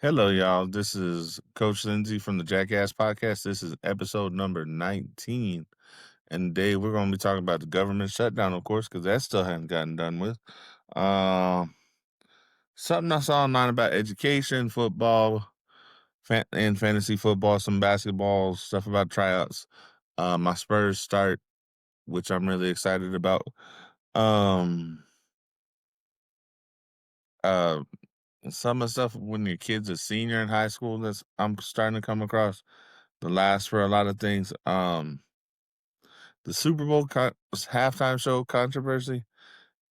Hello, y'all. This is Coach Lindsay from the Jackass Podcast. This is episode number 19. And today we're going to be talking about the government shutdown, of course, because that still hasn't gotten done with. Um, Something I saw online about education, football, and fantasy football, some basketball, stuff about tryouts. My Spurs start, which I'm really excited about. Um, uh, some of the stuff when your kid's a senior in high school that's I'm starting to come across. The last for a lot of things. The Super Bowl halftime show controversy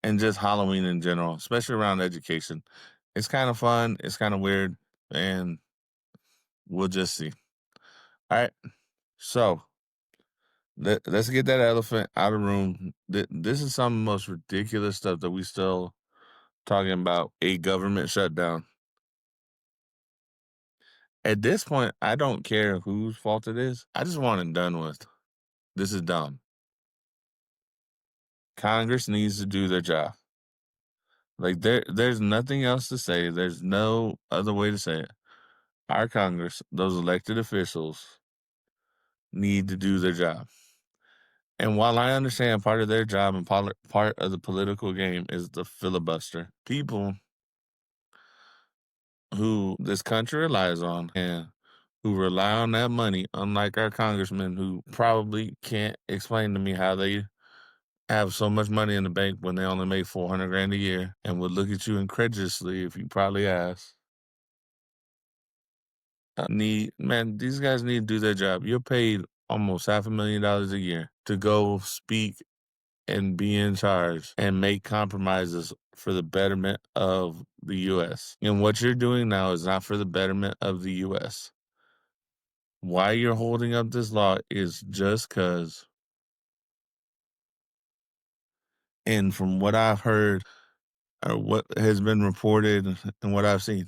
and just Halloween in general, especially around education. It's kind of fun. It's kind of weird, and we'll just see. All right. So let's get that elephant out of the room. This is some of the most ridiculous stuff that we still talking about a government shutdown. At this point, I don't care whose fault it is. I just want it done with. This is dumb. Congress needs to do their job. Like there's nothing else to say. There's no other way to say it. Our Congress, those elected officials, need to do their job. And while I understand part of their job and part of the political game is the filibuster, people who this country relies on and who rely on that money, unlike our congressmen who probably can't explain to me how they have so much money in the bank when they only make 400 grand a year and would look at you incredulously if you probably asked. These guys need to do their job. You're paid almost $500,000 a year to go speak and be in charge and make compromises for the betterment of the U.S. And what you're doing now is not for the betterment of the U.S. Why you're holding up this law is just because, and from what I've heard or what has been reported and what I've seen,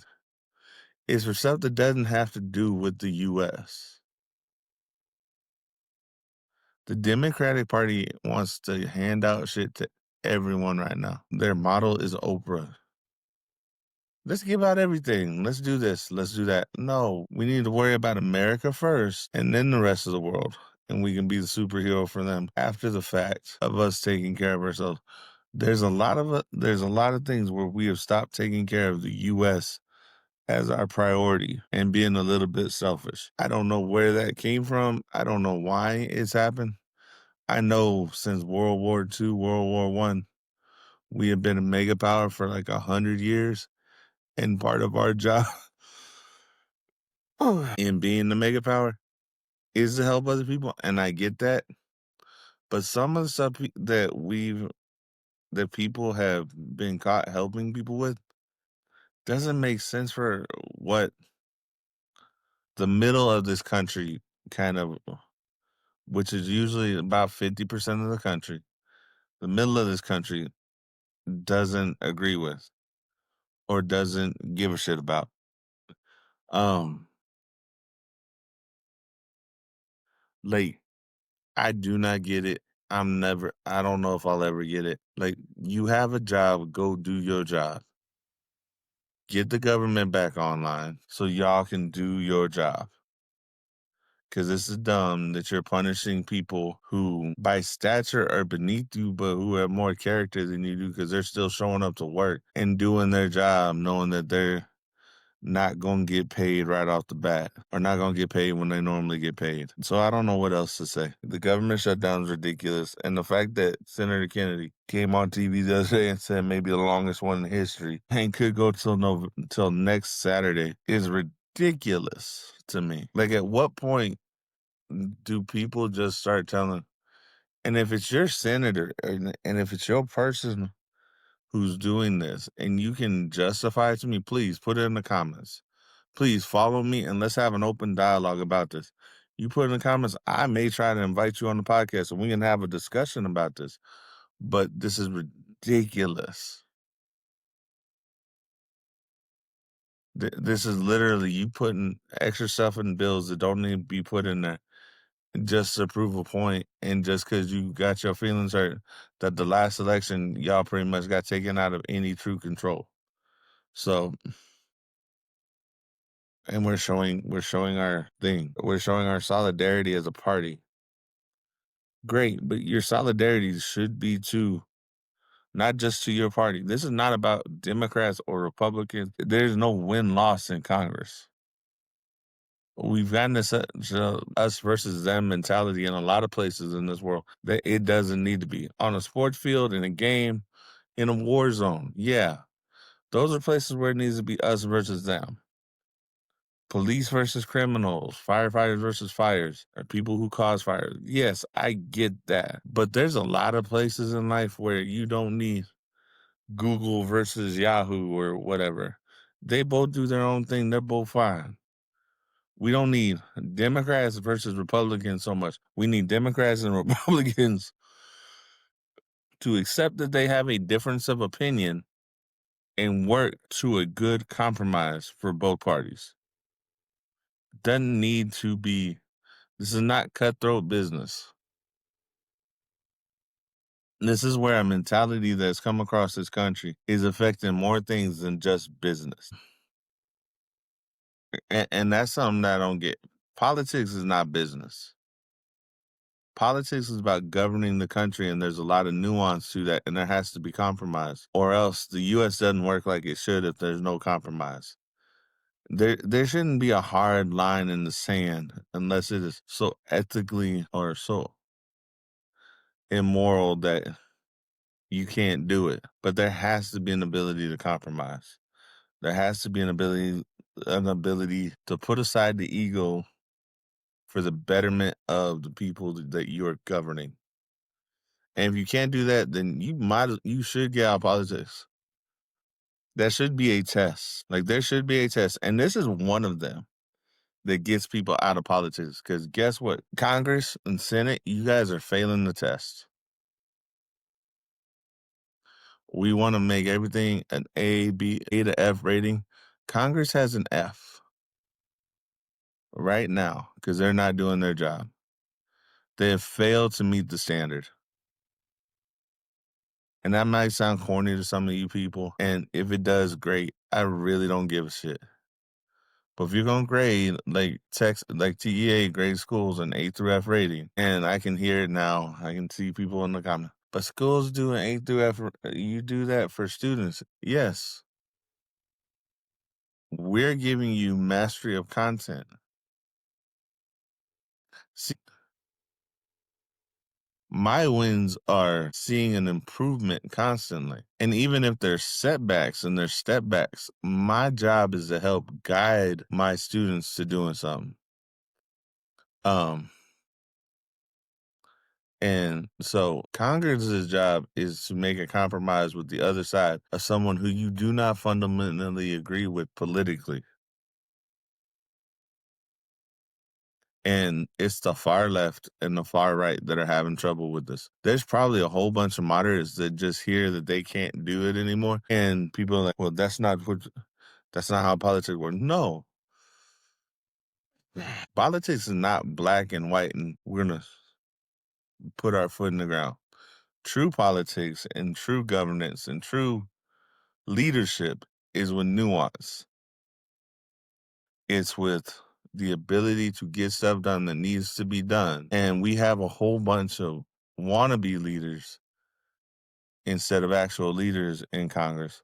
is for stuff that doesn't have to do with the U.S. The Democratic Party wants to hand out shit to everyone right now. Their model is Oprah. Let's give out everything. Let's do this. Let's do that. No, we need to worry about America first and then the rest of the world. And we can be the superhero for them after the fact of us taking care of ourselves. There's a lot of things where we have stopped taking care of the US as our priority and being a little bit selfish. I don't know where that came from. I don't know why it's happened. I know since World War II, World War One, we have been a mega power for like 100 years, and part of our job in being the mega power is to help other people, and I get that. But some of the stuff that people have been caught helping people with doesn't make sense for what the middle of this country kind of, which is usually about 50% of the country, the middle of this country doesn't agree with or doesn't give a shit about. Um, like I do not get it. I don't know if I'll ever get it. Like you have a job, go do your job. Get the government back online so y'all can do your job. Because this is dumb that you're punishing people who, by stature, are beneath you, but who have more character than you do because they're still showing up to work and doing their job, knowing that they're not going to get paid right off the bat or not going to get paid when they normally get paid. So I don't know what else to say. The government shutdown is ridiculous. And the fact that Senator Kennedy came on TV the other day and said maybe the longest one in history and could go till next Saturday is ridiculous to me. Like, at what point do people just start telling? And if it's your senator and if it's your person who's doing this and you can justify it to me, please put it in the comments. Please follow me and let's have an open dialogue about this. You put in the comments, I may try to invite you on the podcast and we can have a discussion about this. But this is ridiculous. This is literally you putting extra stuff in bills that don't need to be put in there just to prove a point, and just because you got your feelings hurt that the last election y'all pretty much got taken out of any true control. So and we're showing our thing. We're showing our solidarity as a party. Great, but your solidarity should be to not just to your party. This is not about Democrats or Republicans. There's no win-loss in Congress. We've gotten to such a us versus them mentality in a lot of places in this world that it doesn't need to be. On a sports field, in a game, in a war zone. Yeah, those are places where it needs to be us versus them. Police versus criminals, firefighters versus fires, or people who cause fires. Yes, I get that. But there's a lot of places in life where you don't need Google versus Yahoo or whatever. They both do their own thing. They're both fine. We don't need Democrats versus Republicans so much. We need Democrats and Republicans to accept that they have a difference of opinion and work to a good compromise for both parties. Doesn't need to be, this is not cutthroat business. This is where a mentality that's come across this country is affecting more things than just business. And that's something that I don't get. Politics is not business. Politics is about governing the country, and there's a lot of nuance to that, and there has to be compromise, or else the U.S. doesn't work like it should if there's no compromise. There shouldn't be a hard line in the sand unless it is so ethically or so immoral that you can't do it. But there has to be an ability to compromise. There has to be an ability to put aside the ego for the betterment of the people that you're governing. And if you can't do that, then you should get out of politics. That should be a test. Like there should be a test. And this is one of them that gets people out of politics. Because guess what? Congress and Senate, you guys are failing the test. We want to make everything an A, B, A to F rating. Congress has an F right now because they're not doing their job. They have failed to meet the standard. And that might sound corny to some of you people. And if it does, great. I really don't give a shit. But if you're gonna grade like TEA grade schools an A through F rating, and I can hear it now, I can see people in the comments. But schools do an A through F. You do that for students. Yes, we're giving you mastery of content. See, my wins are seeing an improvement constantly. And even if there's setbacks and there's step backs, my job is to help guide my students to doing something. And so Congress's job is to make a compromise with the other side of someone who you do not fundamentally agree with politically. And it's the far left and the far right that are having trouble with this. There's probably a whole bunch of moderates that just hear that they can't do it anymore. And people are like, well, that's not how politics works. No. Politics is not black and white and we're gonna put our foot in the ground. True politics and true governance and true leadership is with nuance. It's with the ability to get stuff done that needs to be done. And we have a whole bunch of wannabe leaders instead of actual leaders in Congress.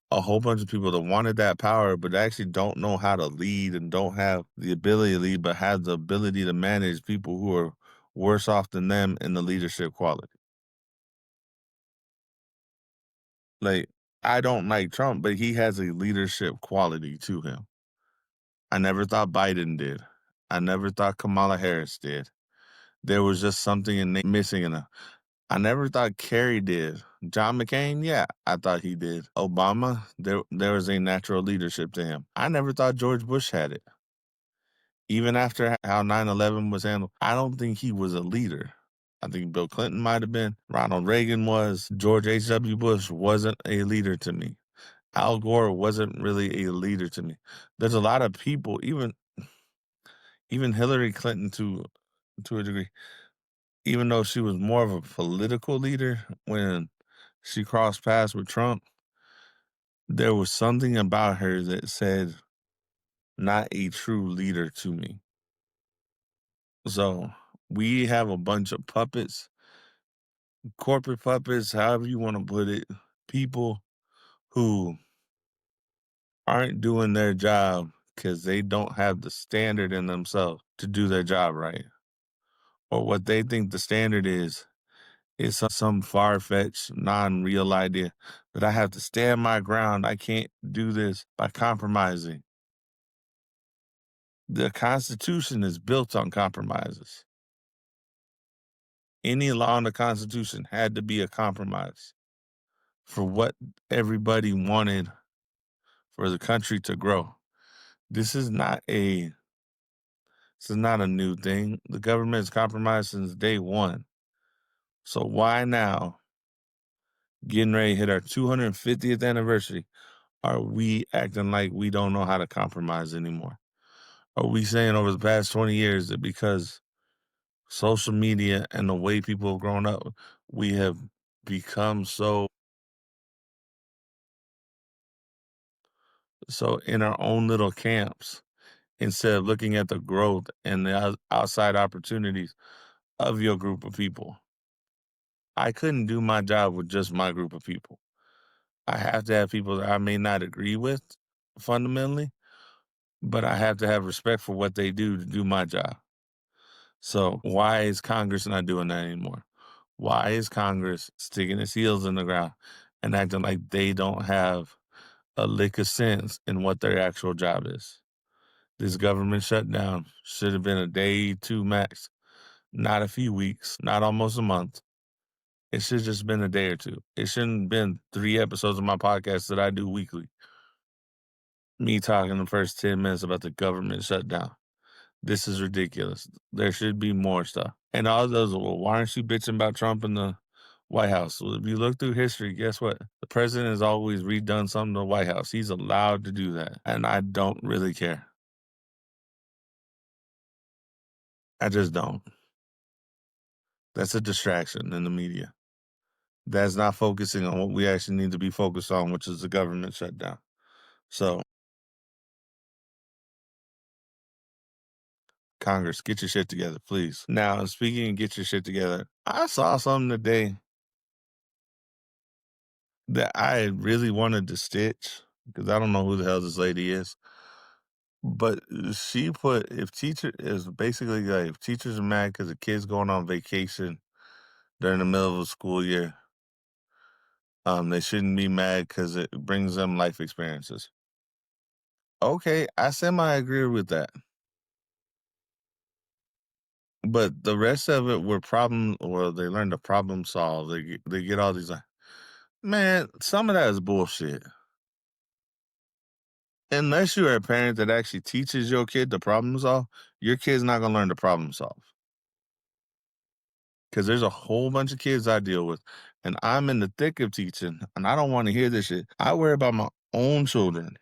A whole bunch of people that wanted that power, but actually don't know how to lead and don't have the ability to lead, but have the ability to manage people who are worse off than them in the leadership quality. Like, I don't like Trump, but he has a leadership quality to him. I never thought Biden did. I never thought Kamala Harris did. There was just something missing in her. I never thought Kerry did. John McCain, yeah, I thought he did. Obama, there was a natural leadership to him. I never thought George Bush had it. Even after how 9/11 was handled, I don't think he was a leader. I think Bill Clinton might have been. Ronald Reagan was. George H.W. Bush wasn't a leader to me. Al Gore wasn't really a leader to me. There's a lot of people, even Hillary Clinton to a degree, even though she was more of a political leader when she crossed paths with Trump, there was something about her that said not a true leader to me. So we have a bunch of puppets, corporate puppets, however you want to put it, people who aren't doing their job because they don't have the standard in themselves to do their job right. Or what they think the standard is some far-fetched, non-real idea that I have to stand my ground. I can't do this by compromising. The Constitution is built on compromises. Any law in the Constitution had to be a compromise for what everybody wanted for the country to grow. This is not a this is not a new thing. The government has compromised since day one. So why now, getting ready to hit our 250th anniversary, are we acting like we don't know how to compromise anymore? Are we saying over the past 20 years that because social media and the way people have grown up, we have become so in our own little camps instead of looking at the growth and the outside opportunities of your group of people? I couldn't do my job with just my group of people. I have to have people that I may not agree with fundamentally, but I have to have respect for what they do to do my job. So why is Congress not doing that anymore? Why is Congress sticking its heels in the ground and acting like they don't have a lick of sense in what their actual job is? This government shutdown should have been a day, two max, not a few weeks, not almost a month. It should have just been a day or two. It shouldn't have been 3 episodes of my podcast that I do weekly. Me talking the first 10 minutes about the government shutdown. This is ridiculous. There should be more stuff. And all those, well, why aren't you bitching about Trump in the White House? Well, if you look through history, guess what? The president has always redone something to the White House. He's allowed to do that. And I don't really care. I just don't. That's a distraction in the media. That's not focusing on what we actually need to be focused on, which is the government shutdown. So, Congress, get your shit together, please. Now, speaking of get your shit together, I saw something today that I really wanted to stitch because I don't know who the hell this lady is. But she put if teacher is basically like if teachers are mad because the kids going on vacation during the middle of the school year, they shouldn't be mad because it brings them life experiences. Okay, I semi agree with that. But the rest of it were problem or they learn to problem solve. They get all these man, some of that is bullshit. Unless you're a parent that actually teaches your kid to problem solve, your kid's not gonna learn to problem solve. Because there's a whole bunch of kids I deal with, and I'm in the thick of teaching, and I don't want to hear this shit. I worry about my own children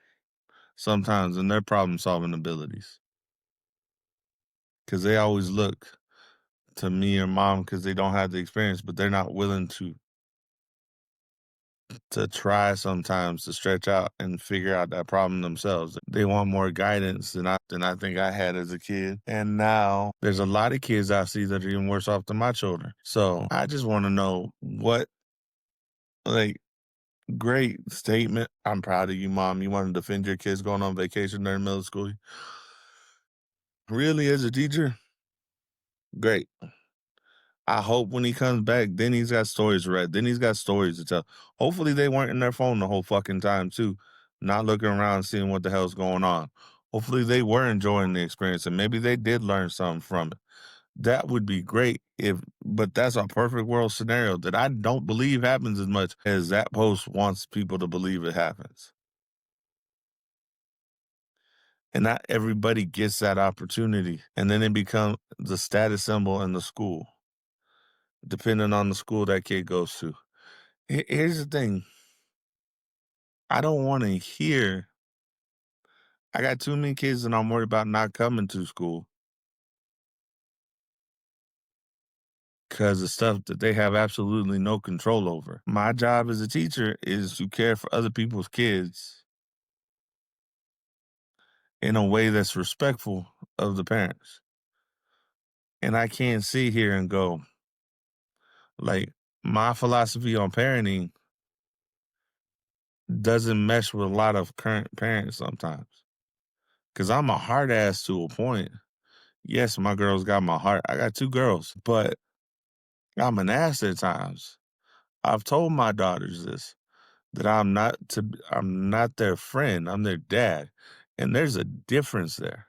sometimes and their problem solving abilities. Because they always look to me or mom because they don't have the experience, but they're not willing to try sometimes to stretch out and figure out that problem themselves. They want more guidance than I think I had as a kid. And now there's a lot of kids I see that are even worse off than my children. So I just want to know what like great statement. I'm proud of you, mom. You want to defend your kids going on vacation during middle school. Really, as a teacher? Great. I hope when he comes back, then he's got stories to write. Then he's got stories to tell. Hopefully they weren't in their phone the whole fucking time too, not looking around seeing what the hell's going on. Hopefully they were enjoying the experience and maybe they did learn something from it. That would be great but that's a perfect world scenario that I don't believe happens as much as that post wants people to believe it happens. And not everybody gets that opportunity. And then it becomes the status symbol in the school, depending on the school that kid goes to. Here's the thing. I don't want to hear. I got too many kids and I'm worried about not coming to school because of stuff that they have absolutely no control over. My job as a teacher is to care for other people's kids in a way that's respectful of the parents. And I can't sit here and go, like, my philosophy on parenting doesn't mesh with a lot of current parents sometimes. Cause I'm a hard ass to a point. Yes, my girls got my heart. I got two girls, but I'm an ass at times. I've told my daughters this that I'm not their friend. I'm their dad. And there's a difference there.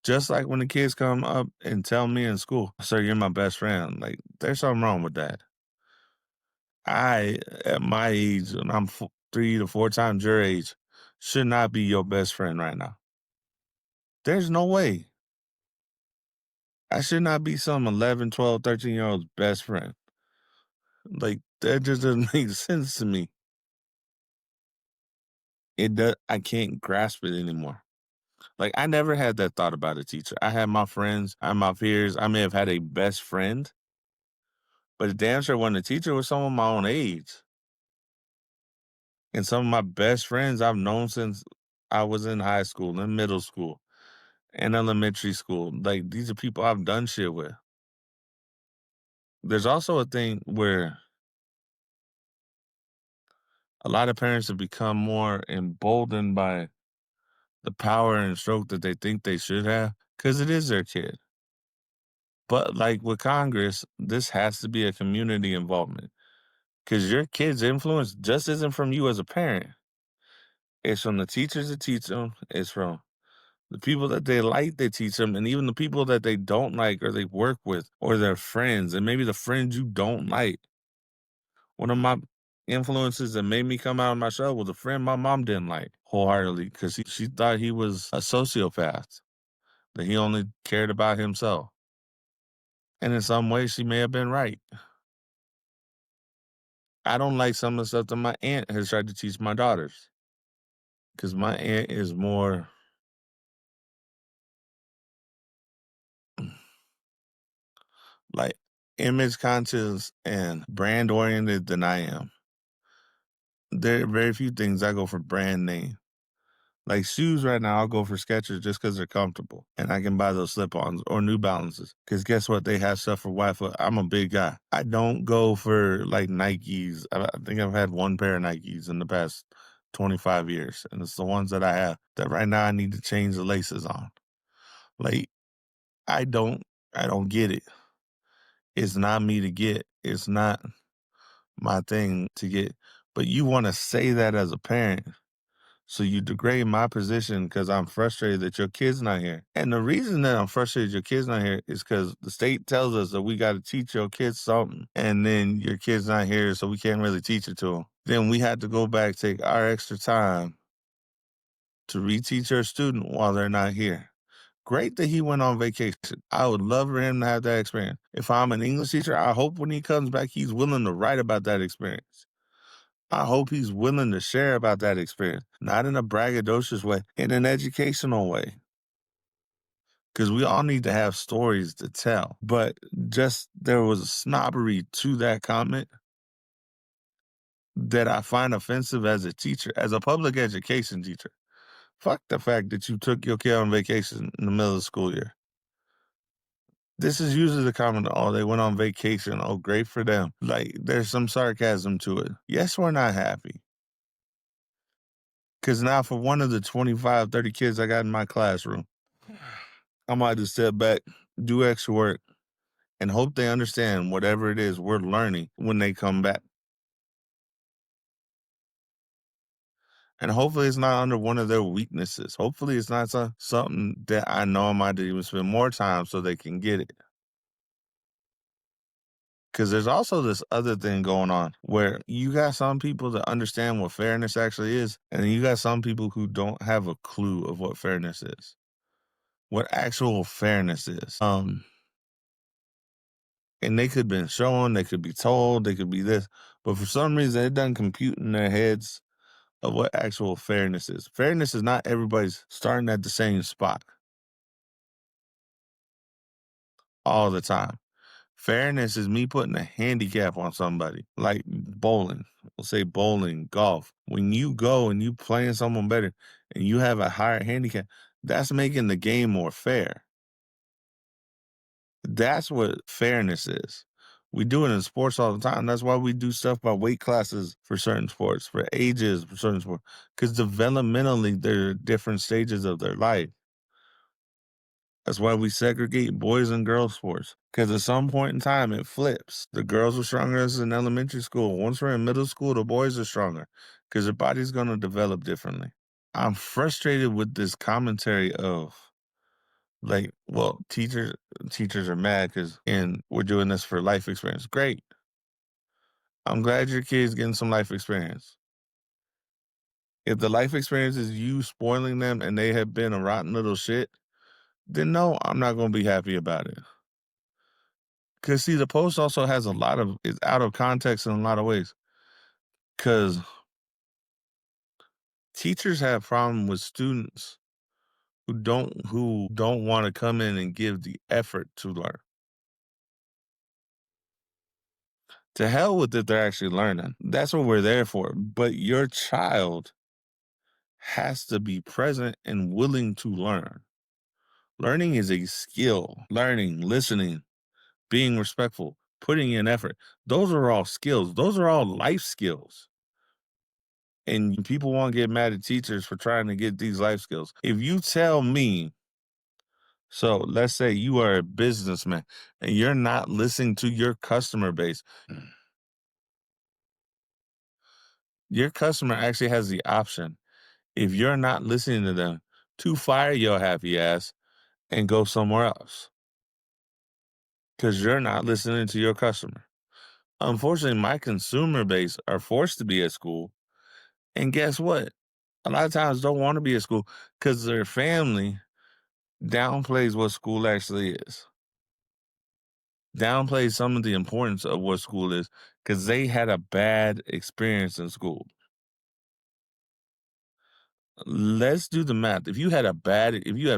Just like when the kids come up and tell me in school, "Sir, you're my best friend." Like, there's something wrong with that. I, at my age, and I'm 3 to 4 times your age, should not be your best friend right now. There's no way. I should not be some 11, 12, 13-year-old's best friend. Like, that just doesn't make sense to me. It does. I can't grasp it anymore. Like, I never had that thought about a teacher. I had my friends, I had my peers. I may have had a best friend, but it damn sure wasn't a teacher. Was someone my own age. And some of my best friends I've known since I was in high school and middle school and elementary school. Like, these are people I've done shit with. There's also a thing where a lot of parents have become more emboldened by the power and stroke that they think they should have because it is their kid. But like with Congress, this has to be a community involvement because your kid's influence just isn't from you as a parent. It's from the teachers that teach them. It's from the people that they like, they teach them, and even the people that they don't like or they work with or their friends, and maybe the friends you don't like. One of my influences that made me come out of my shell was a friend my mom didn't like wholeheartedly because she thought he was a sociopath, that he only cared about himself. And in some ways, she may have been right. I don't like some of the stuff that my aunt has tried to teach my daughters because my aunt is more like image conscious and brand oriented than I am. There are very few things I go for brand name. Like shoes right now, I'll go for Skechers just because they're comfortable and I can buy those slip-ons or New Balances. Because guess what? They have stuff for white foot. I'm a big guy. I don't go for like Nikes. I think I've had one pair of Nikes in the past 25 years. And it's the ones that I have that right now I need to change the laces on. Like, I don't I don't get it. It's not me to get. It's not my thing to get. But you want to say that as a parent. So you degrade my position because I'm frustrated that your kid's not here. And the reason that I'm frustrated your kid's not here is because the state tells us that we got to teach your kids something. And then your kid's not here, so we can't really teach it to them. Then we had to go back, take our extra time to reteach your student while they're not here. Great that he went on vacation. I would love for him to have that experience. If I'm an English teacher, I hope when he comes back, he's willing to write about that experience. I hope he's willing to share about that experience, not in a braggadocious way, in an educational way. Because we all need to have stories to tell. But just there was a snobbery to that comment that I find offensive as a teacher, as a public education teacher. Fuck the fact that you took your kid on vacation in the middle of the school year. This is usually the comment, oh, they went on vacation. Oh, great for them. Like, there's some sarcasm to it. Yes, we're not happy. Because now for one of the 25, 30 kids I got in my classroom, I might just step back, do extra work, and hope they understand whatever it is we're learning when they come back. And hopefully it's not under one of their weaknesses. Hopefully it's not something that I know I might even spend more time so they can get it. Because there's also this other thing going on where you got some people that understand what fairness actually is, and then you got some people who don't have a clue of what fairness is, what actual fairness is. And they could be shown, they could be told, they could be this, but for some reason it doesn't compute in their heads of what actual fairness is. Fairness is not everybody's starting at the same spot all the time. Fairness is me putting a handicap on somebody, like bowling. We'll say bowling, golf. When you go and you playing someone better, and you have a higher handicap, that's making the game more fair. That's what fairness is. We do it in sports all the time. That's why we do stuff by weight classes for certain sports, for ages for certain sports, because developmentally, there are different stages of their life. That's why we segregate boys and girls sports, because at some point in time, it flips. The girls are stronger as in elementary school. Once we're in middle school, the boys are stronger because their body's going to develop differently. I'm frustrated with this commentary of like, well, teachers are mad because and we're doing this for life experience. Great. I'm glad your kid's getting some life experience. If the life experience is you spoiling them and they have been a rotten little shit, then no, I'm not going to be happy about it. Because see, the post also has a lot of is out of context in a lot of ways. Because teachers have problem with students who don't want to come in and give the effort to learn. To hell with it, they're actually learning. That's what we're there for. But your child has to be present and willing to learn. Learning is a skill. Learning, listening, being respectful, putting in effort. Those are all skills. Those are all life skills. And people want to get mad at teachers for trying to get these life skills. If you tell me, so let's say you are a businessman and you're not listening to your customer base, your customer actually has the option, if you're not listening to them, to fire your happy ass and go somewhere else because you're not listening to your customer. Unfortunately, my consumer base are forced to be at school. And guess what? A lot of times don't want to be at school because their family downplays what school actually is. Downplays some of the importance of what school is because they had a bad experience in school. Let's do the math. If you had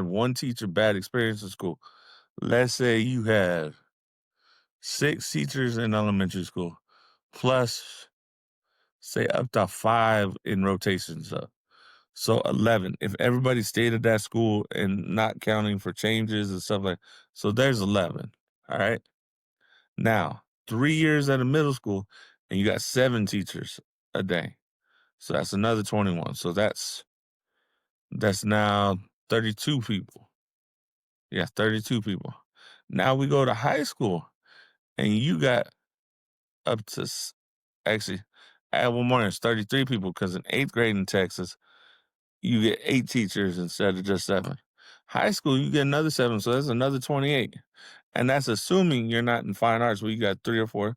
one teacher bad experience in school, let's say you had 6 teachers in elementary school, plus say up to 5 in rotations. So 11. If everybody stayed at that school and not counting for changes and stuff like, so there's 11. All right. Now 3 years at a middle school, and you got 7 teachers a day. So that's another 21. So that's now 32 people. Yeah, 32 people. Now we go to high school, and you got up to actually, add one more. It's 33 people because in 8th grade in Texas, you get 8 teachers instead of just 7. High school, you get another 7, so that's another 28. And that's assuming you're not in fine arts where you got 3 or 4,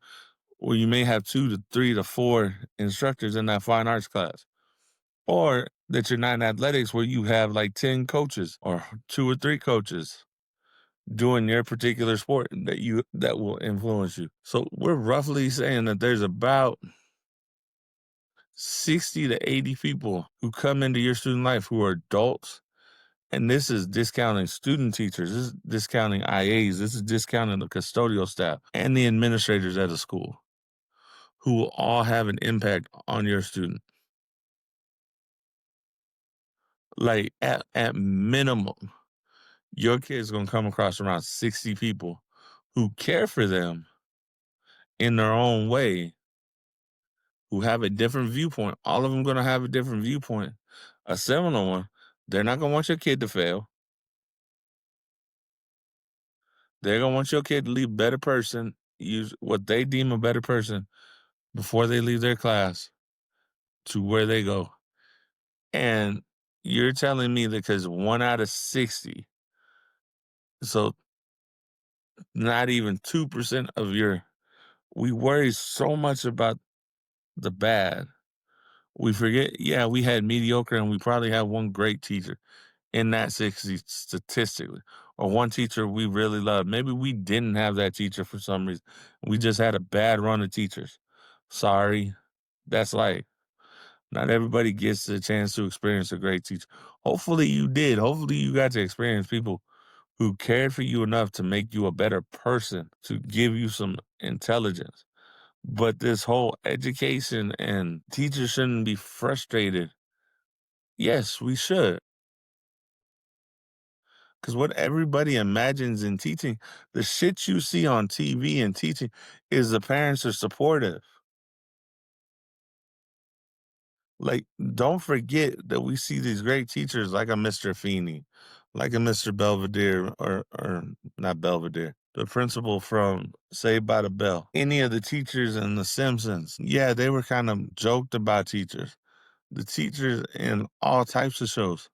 or you may have 2 to 3 to 4 instructors in that fine arts class. Or that you're not in athletics where you have like 10 coaches or 2 or 3 coaches doing their particular sport that will influence you. So we're roughly saying that there's about 60 to 80 people who come into your student life who are adults. And this is discounting student teachers. This is discounting IAs. This is discounting the custodial staff and the administrators at a school who will all have an impact on your student. Like at minimum, your kid's going to come across around 60 people who care for them in their own way, who have a different viewpoint. All of them going to have a different viewpoint. A similar one. They're not going to want your kid to fail. They're going to want your kid to leave a better person, use what they deem a better person before they leave their class to where they go. And you're telling me that because 1 out of 60, so not even 2% of we worry so much about the bad. We forget, yeah, we had mediocre and we probably had one great teacher in that 60 statistically, or one teacher we really loved. Maybe we didn't have that teacher for some reason. We just had a bad run of teachers. Sorry, that's life. Not everybody gets the chance to experience a great teacher. Hopefully you did. Hopefully you got to experience people who cared for you enough to make you a better person, to give you some intelligence. But this whole education and teachers shouldn't be frustrated Yes, we should. Because what everybody imagines in teaching, the shit you see on TV and teaching is the parents are supportive. Like, don't forget that we see these great teachers like a Mr. Feeney, like a Mr. Belvedere, or not Belvedere, the principal from Saved by the Bell. Any of the teachers in The Simpsons, yeah, they were kind of joked about teachers. The teachers in all types of shows,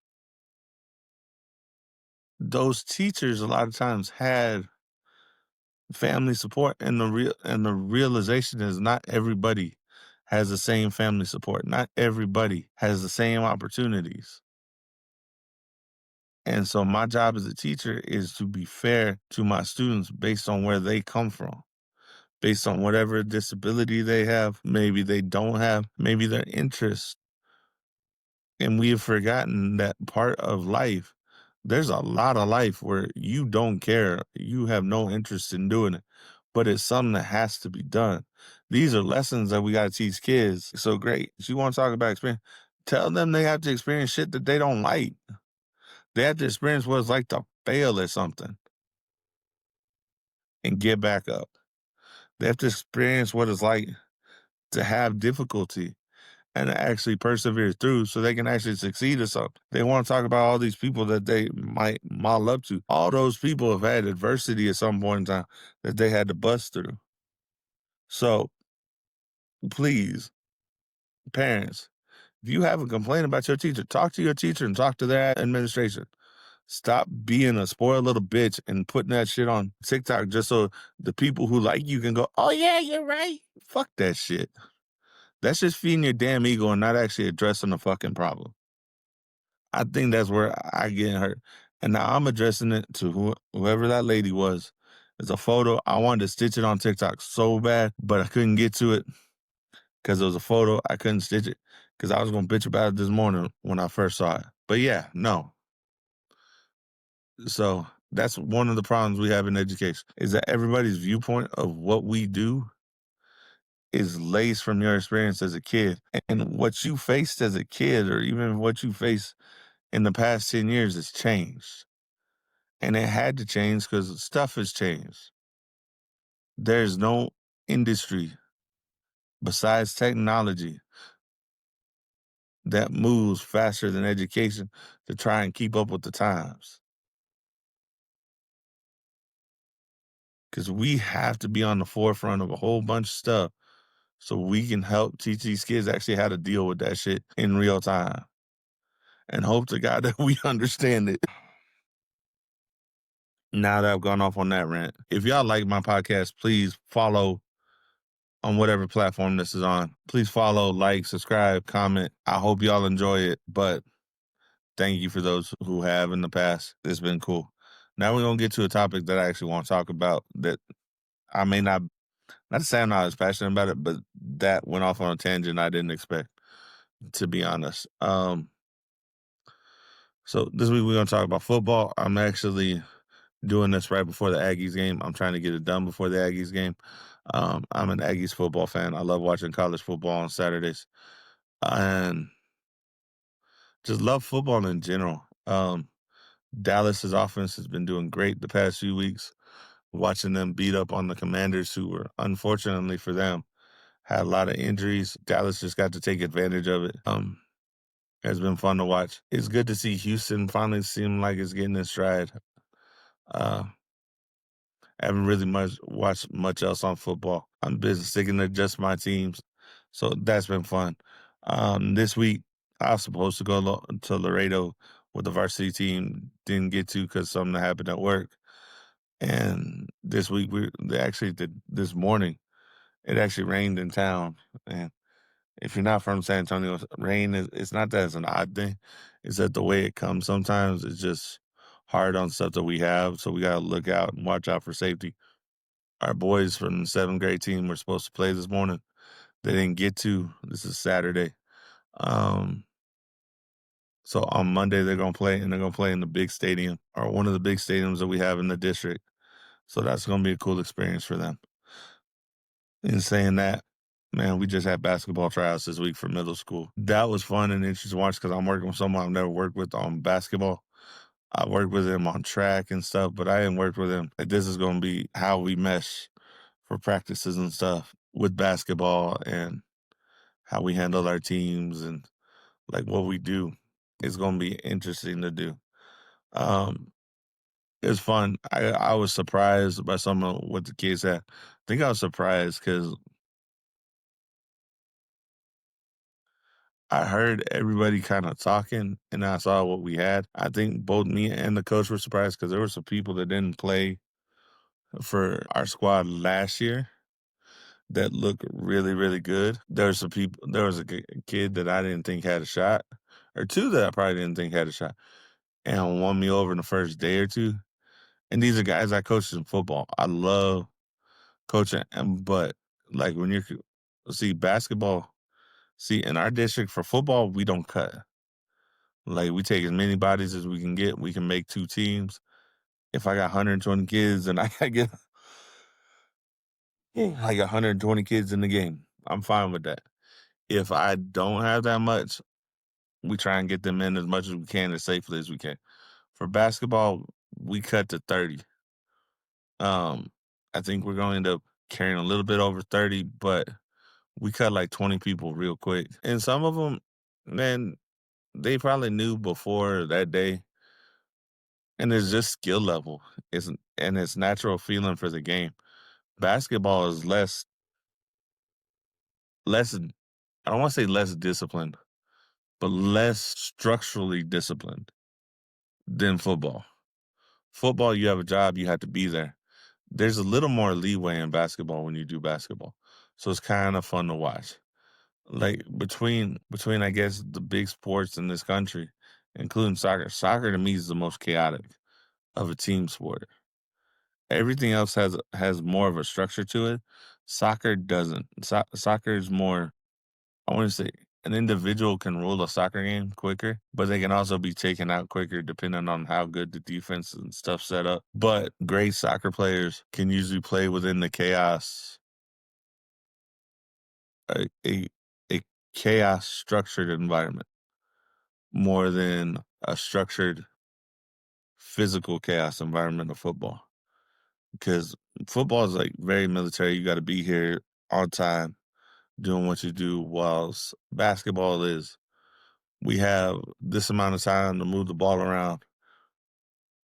those teachers a lot of times had family support, and the realization is not everybody has the same family support. Not everybody has the same opportunities. And so my job as a teacher is to be fair to my students based on where they come from, based on whatever disability they have, maybe they don't have, maybe their interests. And we have forgotten that part of life. There's a lot of life where you don't care, you have no interest in doing it, but it's something that has to be done. These are lessons that we got to teach kids. So great. If you want to talk about experience, tell them they have to experience shit that they don't like. They have to experience what it's like to fail at something and get back up. They have to experience what it's like to have difficulty and actually persevere through so they can actually succeed at something. They want to talk about all these people that they might model up to. All those people have had adversity at some point in time that they had to bust through. So please, parents, if you have a complaint about your teacher, talk to your teacher and talk to their administration. Stop being a spoiled little bitch and putting that shit on TikTok just so the people who like you can go, oh yeah, you're right. Fuck that shit. That's just feeding your damn ego and not actually addressing the fucking problem. I think that's where I get hurt. And now I'm addressing it to whoever that lady was. It's a photo. I wanted to stitch it on TikTok so bad, but I couldn't get to it because it was a photo. I couldn't stitch it because I was going to bitch about it this morning when I first saw it. But yeah, no. So that's one of the problems we have in education is that everybody's viewpoint of what we do is laced from your experience as a kid. And what you faced as a kid, or even what you face in the past 10 years, has changed. And it had to change because stuff has changed. There's no industry besides technology that moves faster than education to try and keep up with the times. Because we have to be on the forefront of a whole bunch of stuff so we can help teach these kids actually how to deal with that shit in real time. And hope to God that we understand it. Now that I've gone off on that rant, if y'all like my podcast, please follow on whatever platform this is on. Please follow, like, subscribe, comment. I hope y'all enjoy it, but thank you for those who have in the past. It's been cool. Now we're going to get to a topic that I actually want to talk about that I may not to say I'm not as passionate about it, but that went off on a tangent I didn't expect, to be honest. So this week we're going to talk about football. I'm actually doing this right before the Aggies game. I'm trying to get it done before the Aggies game. I'm an Aggies football fan. I love watching college football on Saturdays, and just love football in general. Dallas's offense has been doing great the past few weeks. Watching them beat up on the Commanders, who were, unfortunately for them, had a lot of injuries. Dallas just got to take advantage of it. It's been fun to watch. It's good to see Houston finally seem like it's getting its stride. I haven't really watched much else on football. I'm busy sticking to just my teams, so that's been fun. This week I was supposed to go to Laredo with the varsity team, didn't get to because something happened at work. And this week this morning it actually rained in town. And if you're not from San Antonio, rain it's not that it's an odd thing. It's that the way it comes sometimes it's just hard on stuff that we have. So we gotta look out and watch out for safety. Our boys from the 7th grade team were supposed to play this morning. They didn't get to. This is Saturday. So on Monday they're gonna play, and they're gonna play in the big stadium, or one of the big stadiums that we have in the district. So that's gonna be a cool experience for them. In saying that, Man, we just had basketball tryouts this week for middle school. That was fun and interesting to watch because I'm working with someone I've never worked with on basketball. I worked with him on track and stuff, but I didn't work with him. Like, this is going to be how we mesh for practices and stuff with basketball and how we handle our teams and like what we do. It's going to be interesting to do. Um, it's fun. I was surprised by some of what the kids had. I think I was surprised because I heard everybody kind of talking and I saw what we had. I think both me and the coach were surprised because there were some people that didn't play for our squad last year that looked really, really good. There was a kid that I didn't think had a shot, or two that I probably didn't think had a shot, and won me over in the first day or two. And these are guys I coached in football. I love coaching, but like when you're see basketball, see in our district for football, we don't cut. Like we take as many bodies as we can get. We can make two teams. If I got 120 kids and I get like 120 kids in the game, I'm fine with that. If I don't have that much, we try and get them in as much as we can as safely as we can. For basketball, we cut to 30. Um, I think we're going to end up carrying a little bit over 30, but we cut like 20 people real quick. And some of them, man, they probably knew before that day. And it's just skill level. It's natural feeling for the game. Basketball is less I don't want to say less disciplined, but less structurally disciplined than football. Football, you have a job, you have to be there. There's a little more leeway in basketball when you do basketball. So it's kind of fun to watch. Like between I guess the big sports in this country, including soccer. Soccer to me is the most chaotic of a team sport. Everything else has more of a structure to it. Soccer doesn't. Soccer is more, I want to say, an individual can rule a soccer game quicker, but they can also be taken out quicker depending on how good the defense and stuff set up. But great soccer players can usually play within the chaos, a a, a chaos structured environment more than a structured physical chaos environment of football. Because football is like very military. You got to be here on time doing what you do, whilst basketball is we have this amount of time to move the ball around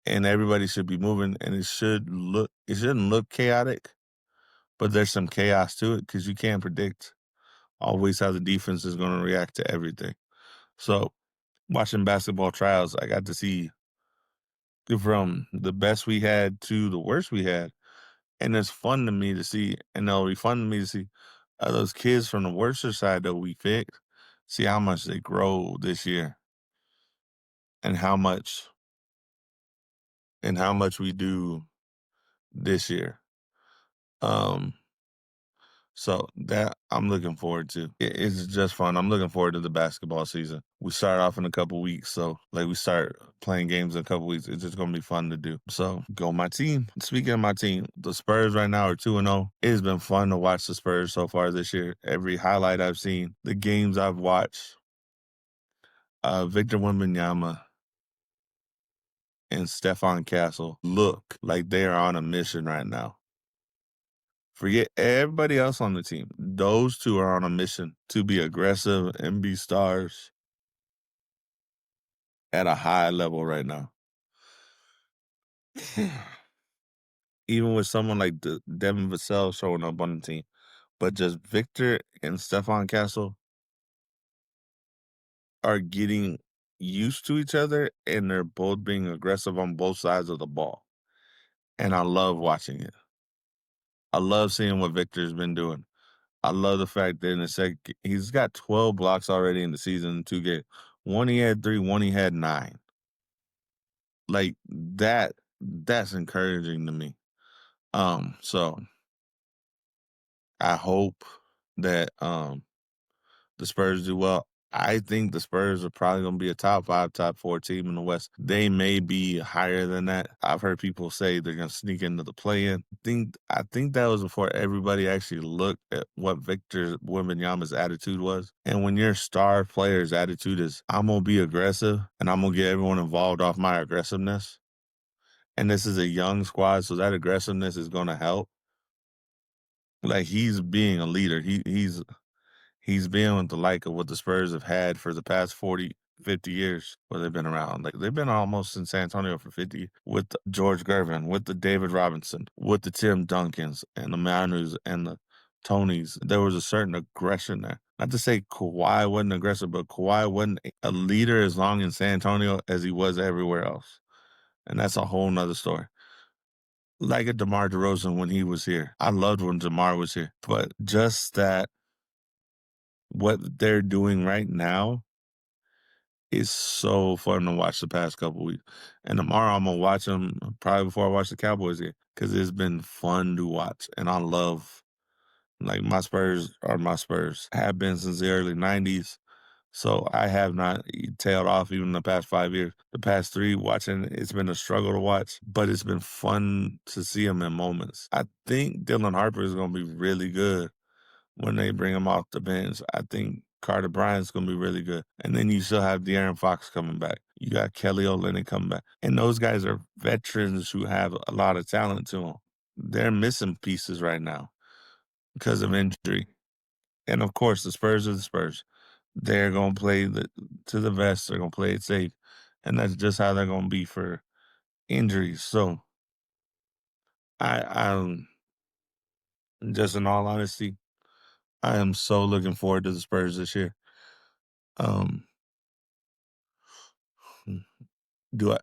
and everybody should be moving and it shouldn't look chaotic, but there's some chaos to it because you can't predict always how the defense is going to react to everything. So watching basketball trials, I got to see from the best we had to the worst we had. And it's fun to me to see, and it'll be fun to me to see those kids from the worst side that we picked, see how much they grow this year and how much we do this year. Um, so that I'm looking forward to. It's just fun. I'm looking forward to the basketball season. We start off in a couple weeks, so like we start playing games in a couple weeks. It's just gonna be fun to do. So go my team. Speaking of my team, the Spurs right now are 2-0. It has been fun to watch the Spurs so far this year. Every highlight I've seen, the games I've watched, Victor Wembanyama and Stephon Castle look like they are on a mission right now. Forget everybody else on the team. Those two are on a mission to be aggressive and be stars at a high level right now. Even with someone like Devin Vassell showing up on the team. But just Victor and Stephon Castle are getting used to each other and they're both being aggressive on both sides of the ball. And I love watching it. I love seeing what Victor's been doing. I love the fact that in the second, he's got 12 blocks already in the season in 2 games. One he had 3, one he had 9. Like that's encouraging to me. So I hope that the Spurs do well. I think the Spurs are probably gonna be a top 5, top 4 team in the West. They may be higher than that. I've heard people say they're gonna sneak into the play-in. I think that was before everybody actually looked at what Victor Wembanyama's attitude was. And when your star player's attitude is, "I'm gonna be aggressive and I'm gonna get everyone involved off my aggressiveness," and this is a young squad, so that aggressiveness is gonna help. Like, he's being a leader. He's been with the like of what the Spurs have had for the past 40, 50 years where they've been around. Like, they've been almost in San Antonio for 50 with George Gervin, with the David Robinson, with the Tim Duncans and the Manus and the Tonys. There was a certain aggression there. Not to say Kawhi wasn't aggressive, but Kawhi wasn't a leader as long in San Antonio as he was everywhere else. And that's a whole nother story. Like a DeMar DeRozan when he was here. I loved when DeMar was here. But just that what they're doing right now is so fun to watch the past couple weeks. And tomorrow I'm gonna watch them probably before I watch the Cowboys here because it's been fun to watch. And I love like my Spurs are my Spurs. Have been since the early '90s. So I have not tailed off even the past 5 years. The past three, watching it's been a struggle to watch, but it's been fun to see them in moments. I think Dylan Harper is gonna be really good when they bring him off the bench. I think Carter Bryant's going to be really good. And then you still have De'Aaron Fox coming back. You got Kelly Olynyk coming back. And those guys are veterans who have a lot of talent to them. They're missing pieces right now because of injury. And of course, the Spurs are the Spurs. They're going to play to the vest. They're going to play it safe. And that's just how they're going to be for injuries. So I'm just in all honesty, I am so looking forward to the Spurs this year. Um, do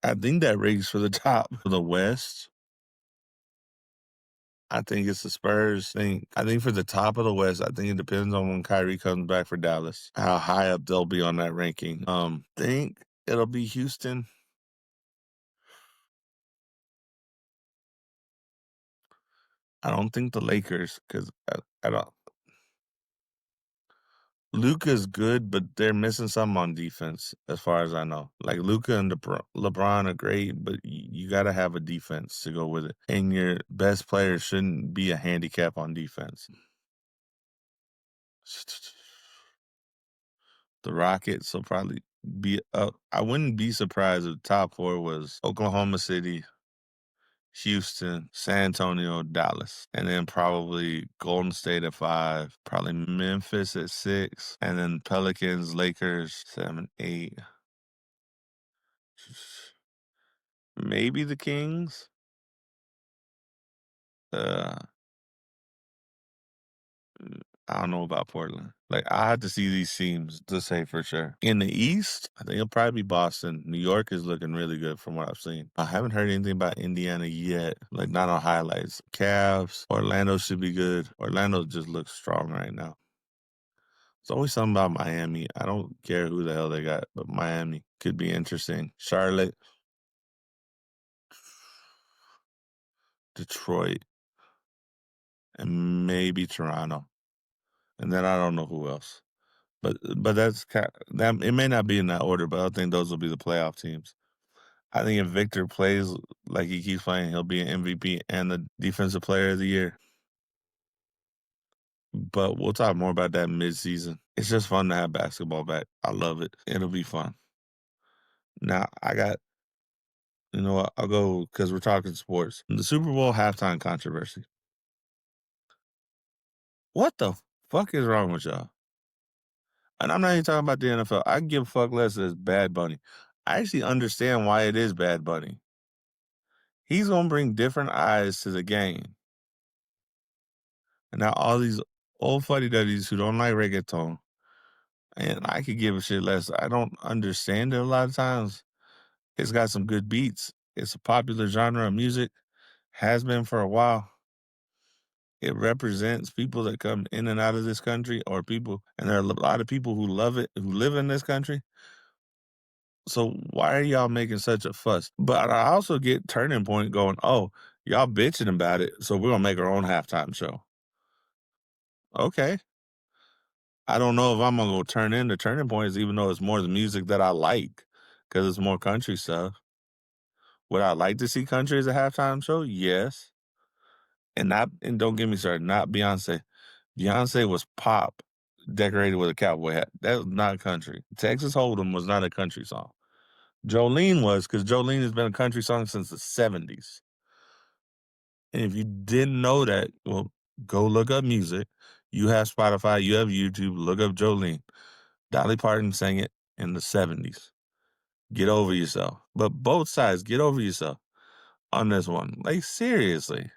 I think that race for the top of the West, I think it's the Spurs thing. I think for the top of the West, I think it depends on when Kyrie comes back for Dallas, how high up they'll be on that ranking. Think it'll be Houston. I don't think the Lakers because I don't. Luka's good, but they're missing something on defense, as far as I know. Like Luka and LeBron are great, but you got to have a defense to go with it, and your best player shouldn't be a handicap on defense. The Rockets will probably be up. I wouldn't be surprised if the top four was Oklahoma City, Houston, San Antonio, Dallas, and then probably Golden State at 5, probably Memphis at 6, and then Pelicans, Lakers 7, 8. Maybe the Kings. Uh, I don't know about Portland. Like, I have to see these teams to say for sure. In the East, I think it'll probably be Boston. New York is looking really good from what I've seen. I haven't heard anything about Indiana yet, like not on highlights. Cavs, Orlando should be good. Orlando just looks strong right now. There's always something about Miami. I don't care who the hell they got, but Miami could be interesting. Charlotte, Detroit, and maybe Toronto. And then I don't know who else. But that it may not be in that order, but I think those will be the playoff teams. I think if Victor plays like he keeps playing, he'll be an MVP and the defensive player of the year. But we'll talk more about that mid-season. It's just fun to have basketball back. I love it. It'll be fun. Now you know what? I'll go because we're talking sports. The Super Bowl halftime controversy. What the fuck is wrong with y'all? And I'm not even talking about the NFL. I give a fuck less as Bad Bunny. I actually understand why it is Bad Bunny. He's gonna bring different eyes to the game. And now all these old fuddy duddies who don't like reggaeton, and I could give a shit less. I don't understand it a lot of times. It's got some good beats. It's a popular genre of music, has been for a while. It represents people that come in and out of this country or people, and there are a lot of people who love it, who live in this country. So why are y'all making such a fuss? But I also get Turning Point going, oh, y'all bitching about it, so we're gonna make our own halftime show. Okay. I don't know if I'm gonna go turn into Turning Points, even though it's more the music that I like, because it's more country stuff. Would I like to see country as a halftime show? Yes. And don't get me started, not Beyonce. Beyonce was pop decorated with a cowboy hat. That was not country. Texas Hold'em was not a country song. Jolene was, because Jolene has been a country song since the 70s. And if you didn't know that, well, go look up music. You have Spotify, you have YouTube, look up Jolene. Dolly Parton sang it in the 70s. Get over yourself. But both sides, get over yourself on this one. Like, seriously.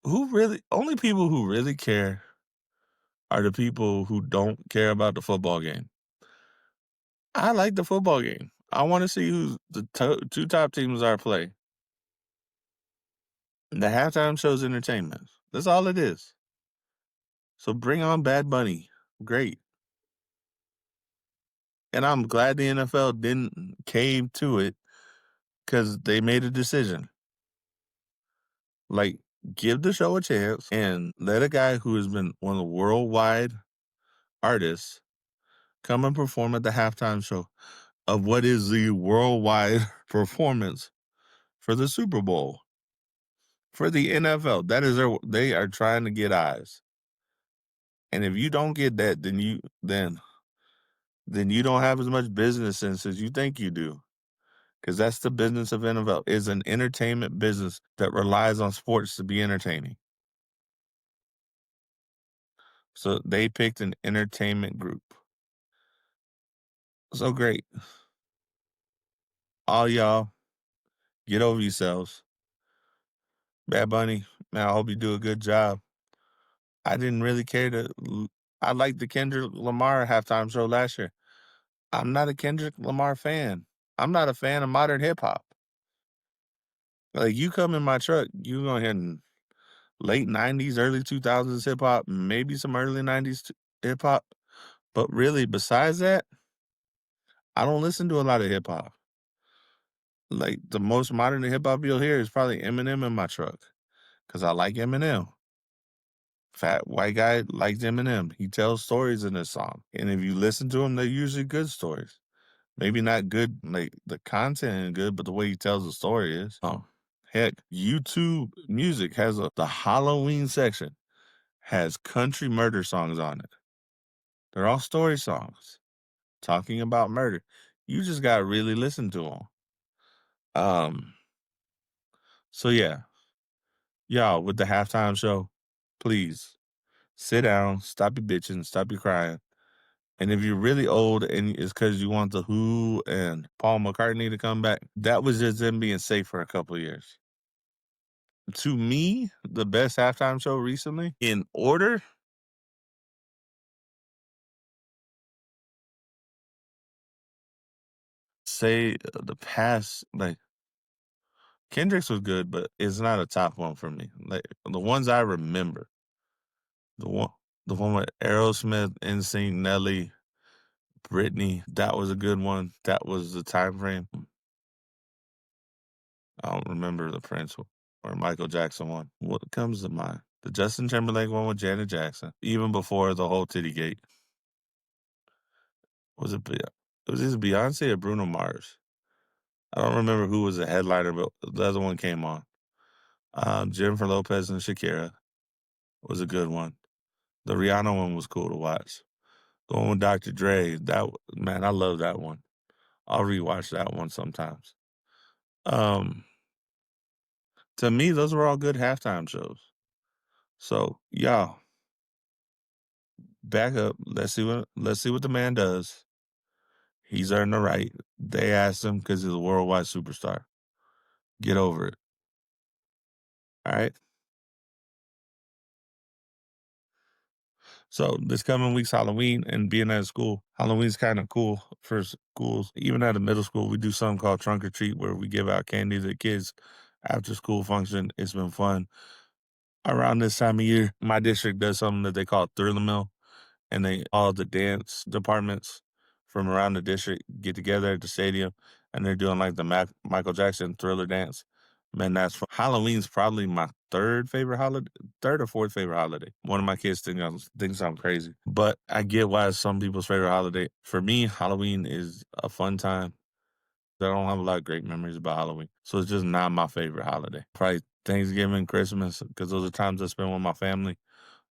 Only people who really care are the people who don't care about the football game. I like the football game. I want to see who the two top teams are play. The halftime show's entertainment. That's all it is. So bring on Bad Bunny. Great. And I'm glad the NFL didn't cave to it because they made a decision. Like, give the show a chance and let a guy who has been one of the worldwide artists come and perform at the halftime show of what is the worldwide performance for the Super Bowl. For the NFL, they are trying to get eyes. And if you don't get that, then you don't have as much business sense as you think you do. Because that's the business of NFL, is an entertainment business that relies on sports to be entertaining. So they picked an entertainment group. So great. All y'all, get over yourselves. Bad Bunny, man, I hope you do a good job. I didn't really care I liked the Kendrick Lamar halftime show last year. I'm not a Kendrick Lamar fan. I'm not a fan of modern hip hop. Like, you come in my truck, you gonna hear late 90s, early 2000s hip hop, maybe some early 90s hip hop. But really, besides that, I don't listen to a lot of hip hop. Like, the most modern hip hop you'll hear is probably Eminem in my truck, because I like Eminem. Fat white guy likes Eminem. He tells stories in this song. And if you listen to him, they're usually good stories. Maybe not good, like the content isn't good, but the way he tells the story is. Oh, heck, YouTube Music has the Halloween section has country murder songs on it. They're all story songs talking about murder. You just got to really listen to them. So yeah, y'all, with the halftime show, please sit down, stop your bitching, stop your crying. And if you're really old and it's because you want the Who and Paul McCartney to come back, that was just them being safe for a couple of years. To me, the best halftime show recently, in order, say the past, like Kendrick's was good, but it's not a top one for me. Like the ones I remember, the one, the one with Aerosmith, NSYNC, Nelly, Britney, that was a good one. That was the time frame. I don't remember the Prince or Michael Jackson one. What comes to mind? The Justin Timberlake one with Janet Jackson, even before the whole Titty Gate. Was it either Beyonce or Bruno Mars? I don't remember who was the headliner, but the other one came on. Jennifer Lopez and Shakira was a good one. The Rihanna one was cool to watch. The one with Dr. Dre, man, I love that one. I'll rewatch that one sometimes. To me, those were all good halftime shows. So, y'all, back up. Let's see what the man does. He's earned the right. They asked him because he's a worldwide superstar. Get over it. All right. So this coming week's Halloween, and being at school, Halloween's kind of cool for schools. Even at a middle school, we do something called Trunk or Treat, where we give out candy to the kids after school function. It's been fun. Around this time of year, my district does something that they call Thriller Mill, and all the dance departments from around the district get together at the stadium, and they're doing like the Michael Jackson Thriller dance. Man, that's fu Halloween's probably my 3rd favorite holiday 3rd or 4th favorite holiday. One of my kids thinks I'm crazy, but I get why it's some people's favorite holiday. For me, Halloween is a fun time. I don't have a lot of great memories about Halloween, so it's just not my favorite holiday. Probably Thanksgiving, Christmas, because those are times I spend with my family.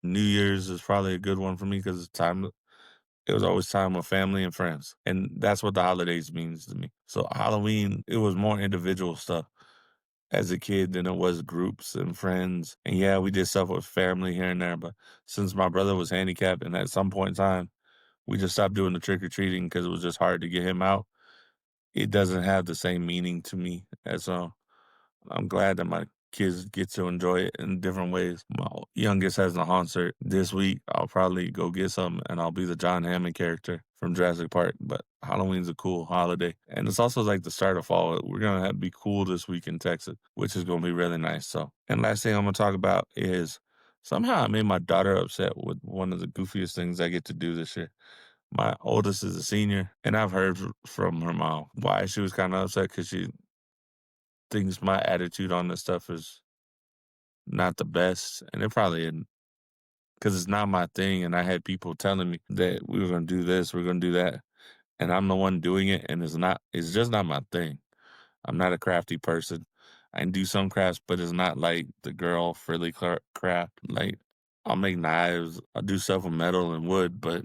New Year's is probably a good one for me because it's time it was always time with family and friends, and that's what the holidays means to me. So Halloween, it was more individual stuff as a kid than it was groups and friends. And yeah, we did stuff with family here and there, but since my brother was handicapped and at some point in time, we just stopped doing the trick or treating because it was just hard to get him out. It doesn't have the same meaning to me as I'm glad that my kids get to enjoy it in different ways. My youngest has a concert this week. I'll probably go get some and I'll be the John Hammond character from Jurassic Park. But Halloween's a cool holiday. And it's also like the start of fall. We're going to be cool this week in Texas, which is going to be really nice. So, and last thing I'm going to talk about is somehow I made my daughter upset with one of the goofiest things I get to do this year. My oldest is a senior, and I've heard from her mom why she was kind of upset because she thinks my attitude on this stuff is not the best, and it probably isn't because it's not my thing. And I had people telling me that we were going to do this, we're going to do that, and I'm the one doing it, and it's just not my thing. I'm not a crafty person. I can do some crafts, but it's not like the girl frilly craft. Like I'll make knives, I'll do stuff with metal and wood, but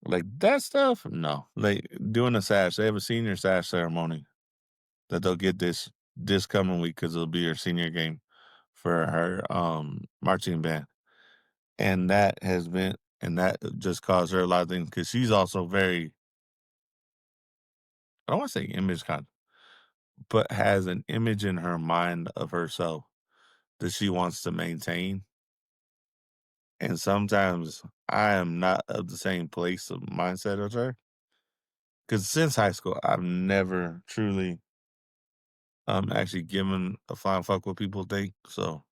like that stuff, no. Like doing a sash, they have a senior sash ceremony that they'll get this coming week because it'll be her senior game for her marching band. And that just caused her a lot of things because she's also very, I don't want to say image conscious, but has an image in her mind of herself that she wants to maintain. And sometimes I am not of the same place of mindset as her. Because since high school, I've never truly actually given a flying fuck what people think. So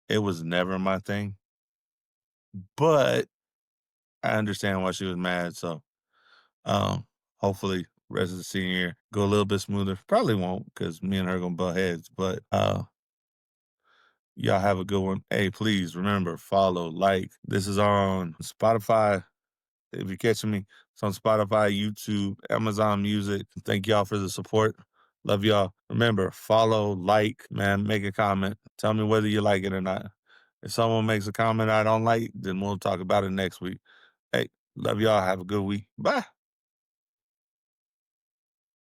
it was never my thing. But I understand why she was mad. So hopefully rest of the senior year go a little bit smoother. Probably won't because me and her gonna butt heads. But y'all have a good one. Hey, please remember, follow, like. This is on Spotify. If you're catching me, it's on Spotify, YouTube, Amazon Music. Thank y'all for the support. Love y'all. Remember, follow, like, man, make a comment. Tell me whether you like it or not. If someone makes a comment I don't like, then we'll talk about it next week. Hey, love y'all. Have a good week. Bye.